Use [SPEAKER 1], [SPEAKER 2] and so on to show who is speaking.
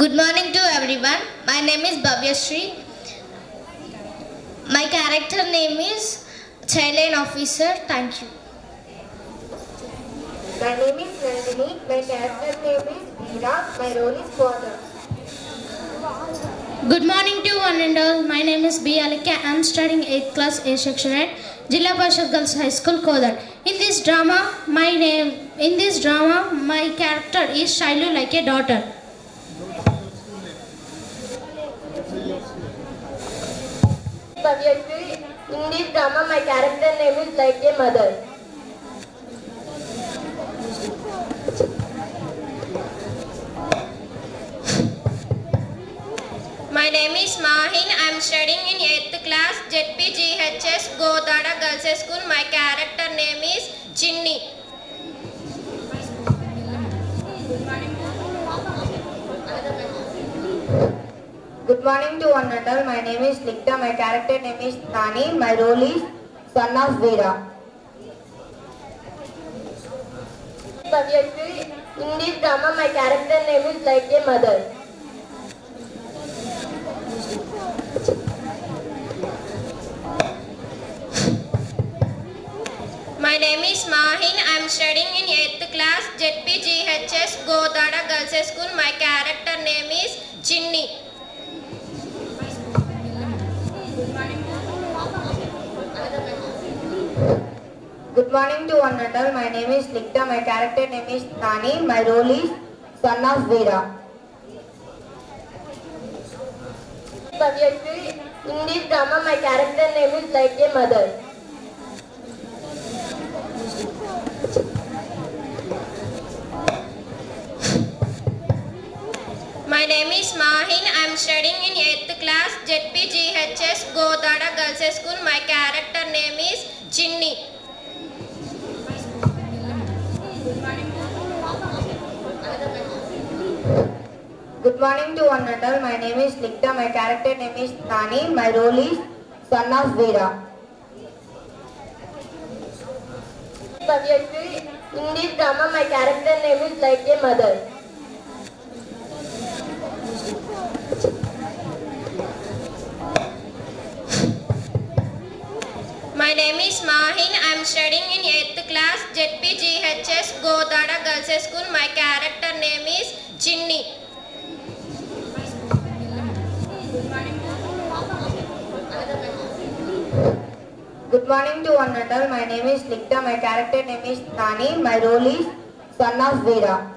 [SPEAKER 1] Good morning to everyone. My name is Bhavya Shri. My character name is Child Line Officer. Thank you.
[SPEAKER 2] My name is Nandini. My character name is Veera. My role is father.
[SPEAKER 3] Good morning to one and all. My name is B. Alika. I am studying 8th class A section at Jilla Parshad Girls High School, Kodad. In this drama, my character is Shailu like a daughter.
[SPEAKER 2] In this drama, my character name is like a mother.
[SPEAKER 4] My name is Mahin. I am studying in 8th class ZPGHS Godada Girls School. My character name is Chinni.
[SPEAKER 2] Good morning to one and all. My name is Likta. My character name is Nani. My role is son of Veera. In this drama, my character name is like a mother.
[SPEAKER 4] My name is Mahin. I am studying in 8th class ZPGHS Godada Girls School. My character name is Chinni.
[SPEAKER 2] Good morning to one and all. My name is Likta. My character name is Nani. My role is son of Veera. In this drama, my character name is like a mother.
[SPEAKER 4] My name is Mahin. I am studying in 8th class ZPGHS Godada Girls School. My character name is Chinni.
[SPEAKER 2] Good morning to one and all. My name is Likta. My character name is Nani. My role is son of Veera. In this drama, my character name is like a mother.
[SPEAKER 4] My name is Mahin. I am studying in 8th class ZPGHS Godada Girls School. My character name is Chinni.
[SPEAKER 2] Good morning to one and all. My name is Likta. My character name is Nani. My role is son of Veera.